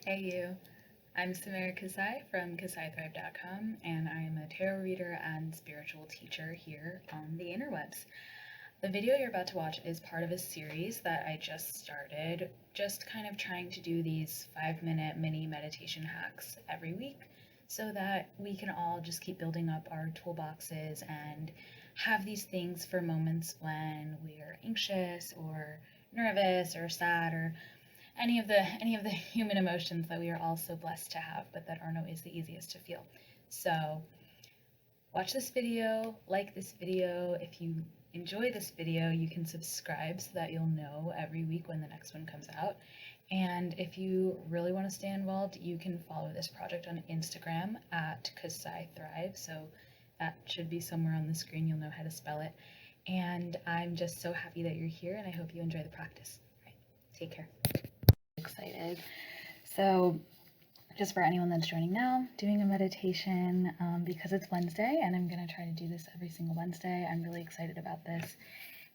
Hey you, I'm Samara from KasaiThrive.com, and I am a tarot reader and spiritual teacher here on the interwebs. The video you're about to watch is part of a series that I just started, just kind of trying to do these 5-minute mini meditation hacks every week so that we can all just keep building up our toolboxes and have these things for moments when we are anxious or nervous or sad or any of the human emotions that we are all so blessed to have, but that aren't always the easiest to feel. So watch this video, like this video. If you enjoy this video, you can subscribe so that you'll know every week when the next one comes out. And if you really want to stay involved, you can follow this project on Instagram at Kasai Thrive. So that should be somewhere on the screen. You'll know how to spell it. And I'm just so happy that you're here, and I hope you enjoy the practice. All right, take care. Excited. So just for anyone that's joining now, doing a meditation because it's Wednesday, and I'm going to try to do this every single Wednesday. I'm really excited about this,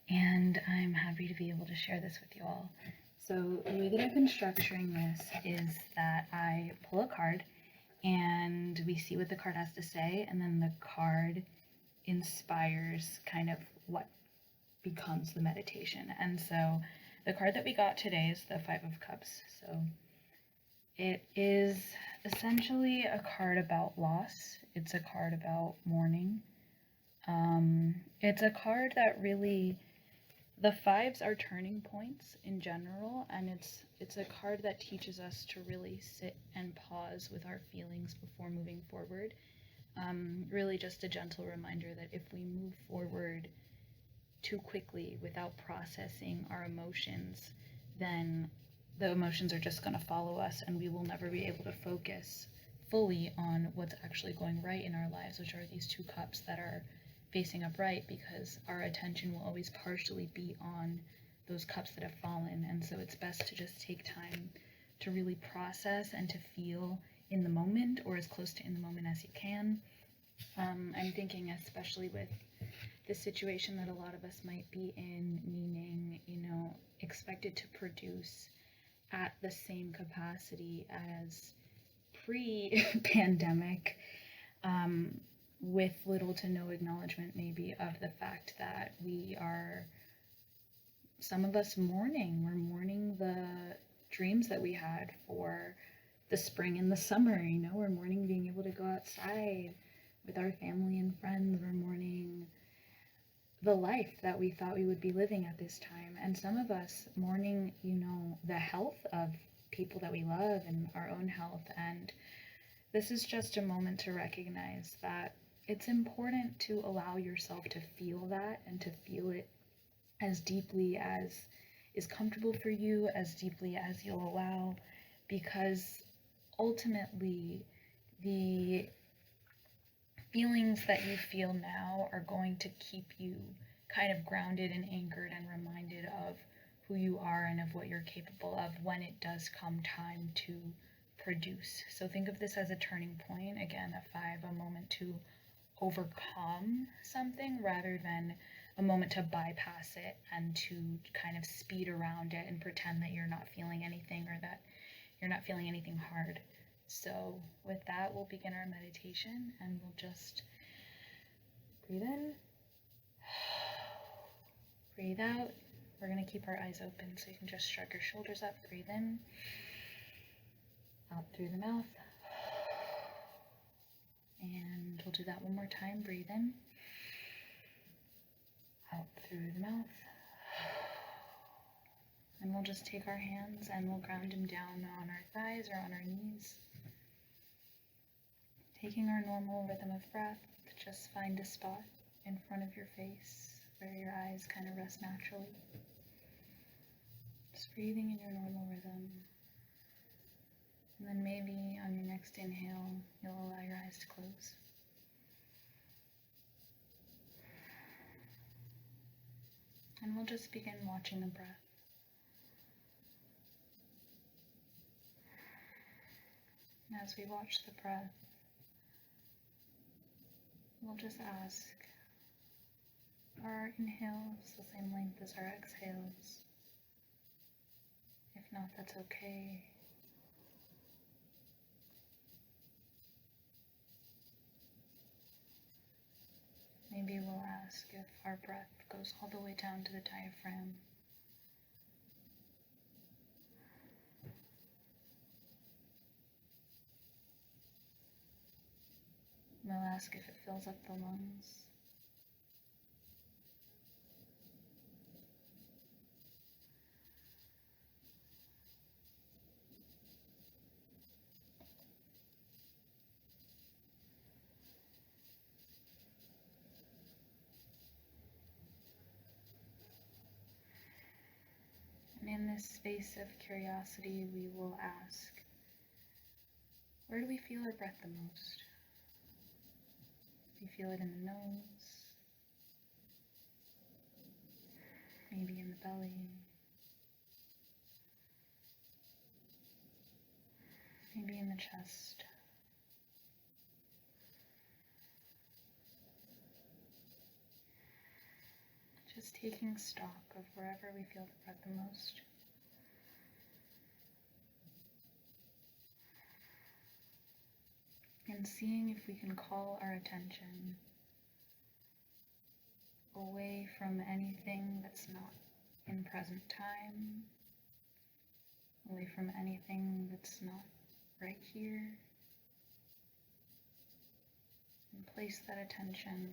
and I'm happy to be able to share this with you all. So the way that I've been structuring this is that I pull a card, and we see what the card has to say, and then the card inspires kind of what becomes the meditation. And so the card that we got today is the Five of Cups. So it is essentially a card about loss. It's a card about mourning. It's a card that really, the fives are turning points in general, and it's a card that teaches us to really sit and pause with our feelings before moving forward. Really just a gentle reminder that if we move forward too quickly without processing our emotions, then the emotions are just going to follow us, and we will never be able to focus fully on what's actually going right in our lives, which are these two cups that are facing upright, because our attention will always partially be on those cups that have fallen. And so it's best to just take time to really process and to feel in the moment, or as close to in the moment as you can. I'm thinking especially with the situation that a lot of us might be in, meaning, expected to produce at the same capacity as pre-pandemic, with little to no acknowledgement maybe of the fact that we are, some of us mourning. We're mourning the dreams that we had for the spring and the summer, we're mourning being able to go outside with our family and friends. We're mourning the life that we thought we would be living at this time. And some of us mourning, the health of people that we love and our own health. And this is just a moment to recognize that it's important to allow yourself to feel that, and to feel it as deeply as is comfortable for you, as deeply as you'll allow, because ultimately the feelings that you feel now are going to keep you kind of grounded and anchored and reminded of who you are and of what you're capable of when it does come time to produce. So think of this as a turning point. Again, a five, a moment to overcome something rather than a moment to bypass it and to kind of speed around it and pretend that you're not feeling anything, or that you're not feeling anything hard. So with that, we'll begin our meditation, and we'll just breathe in, breathe out. We're going to keep our eyes open, so you can just shrug your shoulders up. Breathe in, out through the mouth, and we'll do that one more time. Breathe in, out through the mouth, and we'll just take our hands and we'll ground them down on our thighs or on our knees. Taking our normal rhythm of breath, just find a spot in front of your face where your eyes kind of rest naturally. Just breathing in your normal rhythm. And then maybe on your next inhale, you'll allow your eyes to close. And we'll just begin watching the breath. And as we watch the breath, we'll just ask, are our inhales the same length as our exhales? If not, that's okay. ask if our breath goes all the way down to the diaphragm. We'll ask if it fills up the lungs. And in this space of curiosity, we will ask, where do we feel our breath the most? Do you feel it in the nose? Maybe in the belly? Maybe in the chest? Just taking stock of wherever we feel the breath the most. And seeing if we can call our attention away from anything that's not in present time, away from anything that's not right here, and place that attention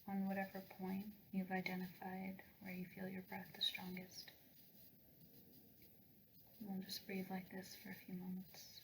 on whatever point you've identified where you feel your breath the strongest. We'll just breathe like this for a few moments.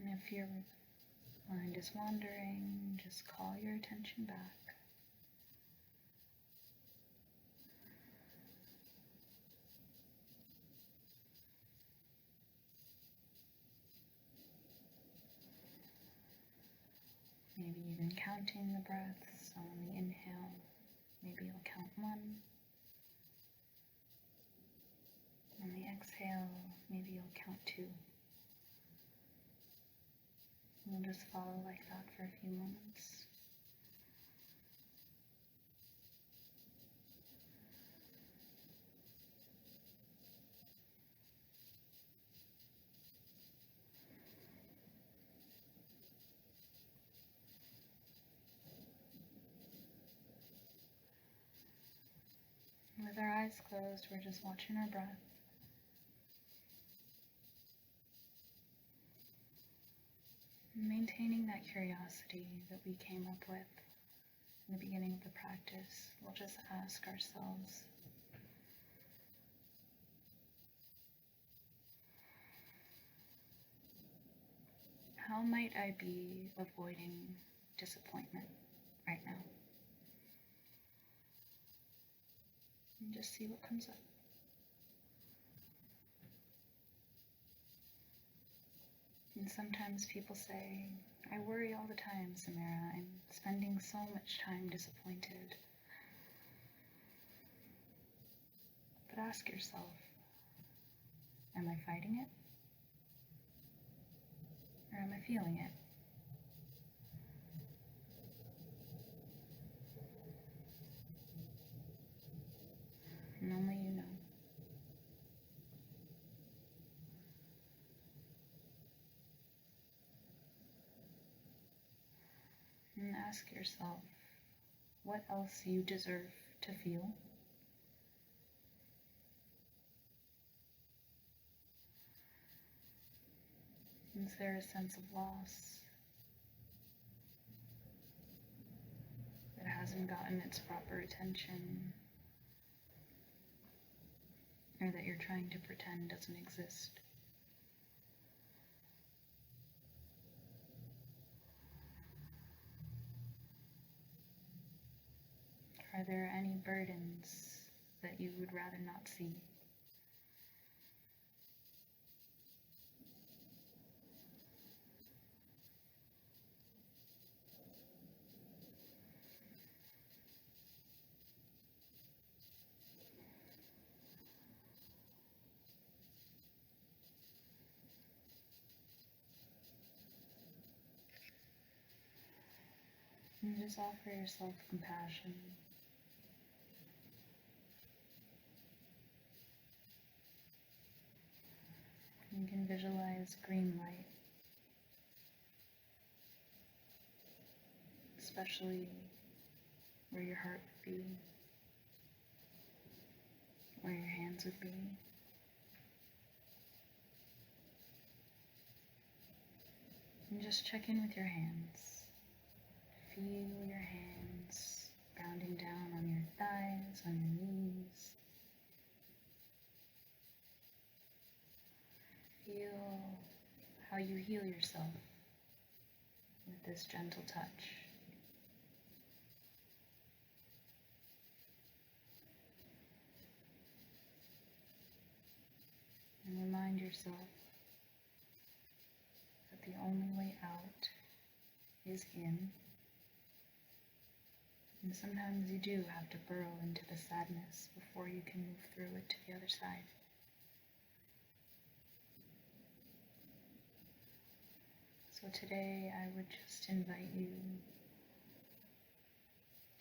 And if your mind is wandering, just call your attention back. Maybe even counting the breaths. So on the inhale, maybe you'll count 1. On the exhale, maybe you'll count 2. We'll just follow like that for a few moments. With our eyes closed, we're just watching our breath. Maintaining that curiosity that we came up with in the beginning of the practice, we'll just ask ourselves, how might I be avoiding disappointment right now? And just see what comes up. And sometimes people say, I worry all the time, Samara. I'm spending so much time disappointed. But ask yourself, am I fighting it? Or am I feeling it? And only you know. And ask yourself what else you deserve to feel. Is there a sense of loss that hasn't gotten its proper attention, or that you're trying to pretend doesn't exist? Are there any burdens that you would rather not see? And just offer yourself compassion. You can visualize green light, especially where your heart would be, where your hands would be. And just check in with your hands. Feel your hands grounding down on your thighs, on your knees. Feel how you heal yourself with this gentle touch. And remind yourself that the only way out is in. And sometimes you do have to burrow into the sadness before you can move through it to the other side. So today I would just invite you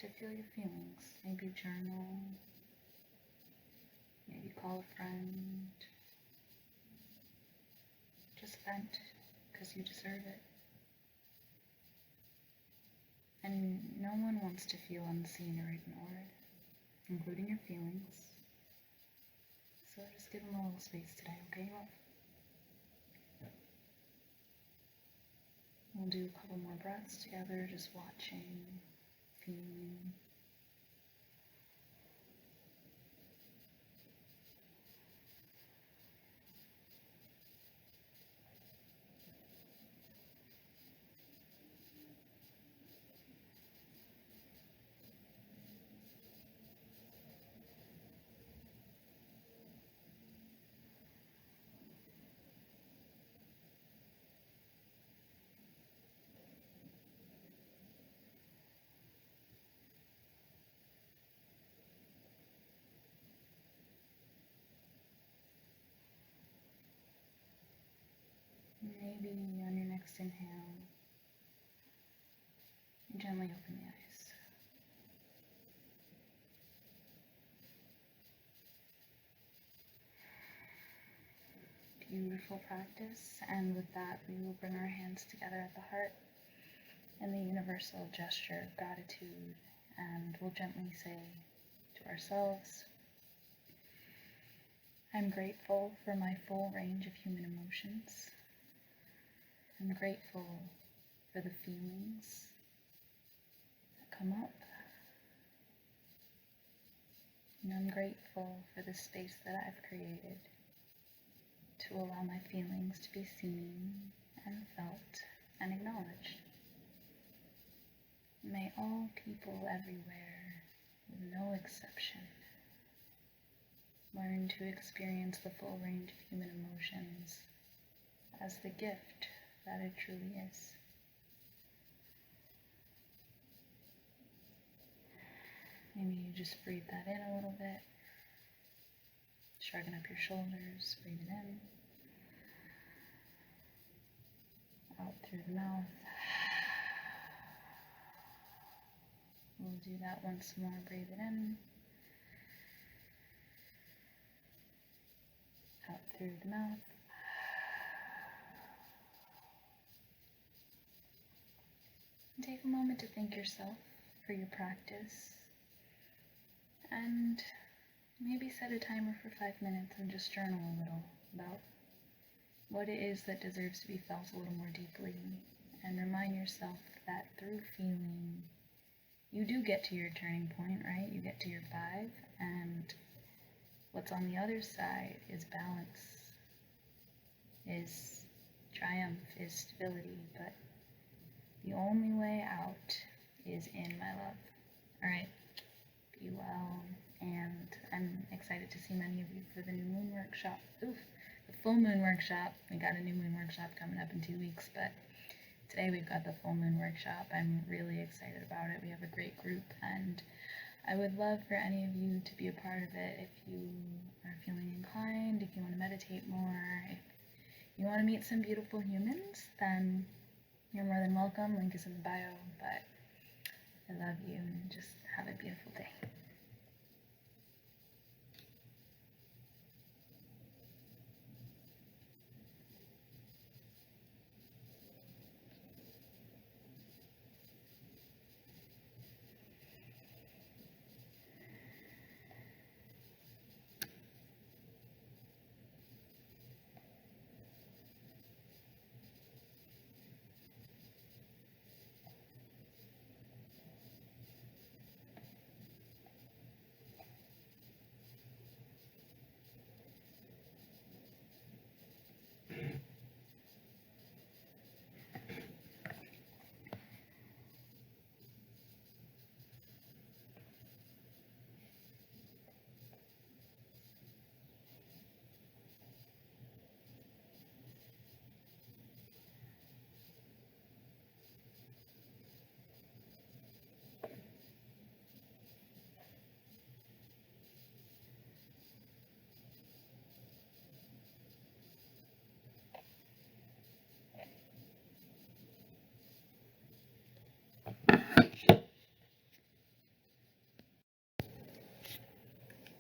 to feel your feelings. Maybe journal, maybe call a friend. Just vent, because you deserve it. And no one wants to feel unseen or ignored, including your feelings. So just give them a little space today, okay? We'll do a couple more breaths together, just watching, feeling. Maybe on your next inhale, gently open the eyes. Beautiful practice, and with that we will bring our hands together at the heart in the universal gesture of gratitude, and we'll gently say to ourselves, I'm grateful for my full range of human emotions. I'm grateful for the feelings that come up. And I'm grateful for the space that I've created to allow my feelings to be seen and felt and acknowledged. May all people everywhere, with no exception, learn to experience the full range of human emotions as the gift that it truly is. Maybe you just breathe that in a little bit. Shruggen up your shoulders, breathe it in. Out through the mouth. We'll do that once more. Breathe it in. Out through the mouth. And take a moment to thank yourself for your practice. And maybe set a timer for 5 minutes and just journal a little about what it is that deserves to be felt a little more deeply. And remind yourself that through feeling, you do get to your turning point, right? You get to your 5, and what's on the other side is balance, is triumph, is stability, but the only way out is in, my love. All right, be well, and I'm excited to see many of you for the new moon workshop. Oof, the full moon workshop. We got a new moon workshop coming up in 2 weeks, but today we've got the full moon workshop. I'm really excited about it. We have a great group, and I would love for any of you to be a part of it if you are feeling inclined, if you want to meditate more, if you want to meet some beautiful humans, then you're more than welcome. Link is in the bio, but I love you and just have a beautiful day.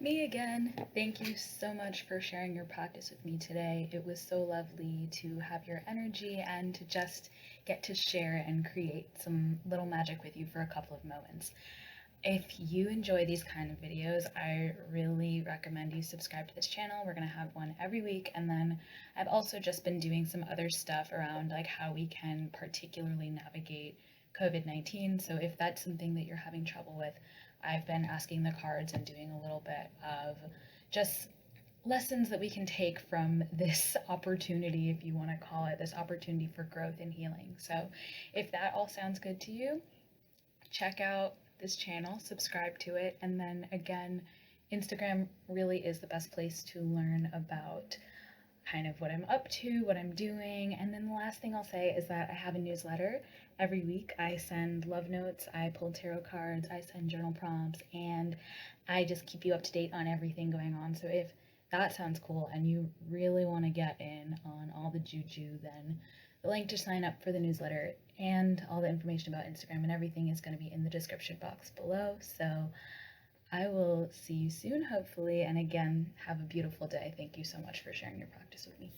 Me again. Thank you so much for sharing your practice with me today. It was so lovely to have your energy and to just get to share and create some little magic with you for a couple of moments. If you enjoy these kind of videos, I really recommend you subscribe to this channel. We're going to have one every week, and then I've also just been doing some other stuff around like how we can particularly navigate COVID-19. So if that's something that you're having trouble with, I've been asking the cards and doing a little bit of just lessons that we can take from this opportunity, if you want to call it, this opportunity for growth and healing. So if that all sounds good to you, check out this channel, subscribe to it, and then again, Instagram really is the best place to learn about kind of what I'm up to, what I'm doing. And then the last thing I'll say is that I have a newsletter. Every week I send love notes, I pull tarot cards, I send journal prompts, and I just keep you up to date on everything going on. So if that sounds cool and you really want to get in on all the juju, then the link to sign up for the newsletter and all the information about Instagram and everything is going to be in the description box below. So I will see you soon, hopefully, and again, have a beautiful day. Thank you so much for sharing your practice with me.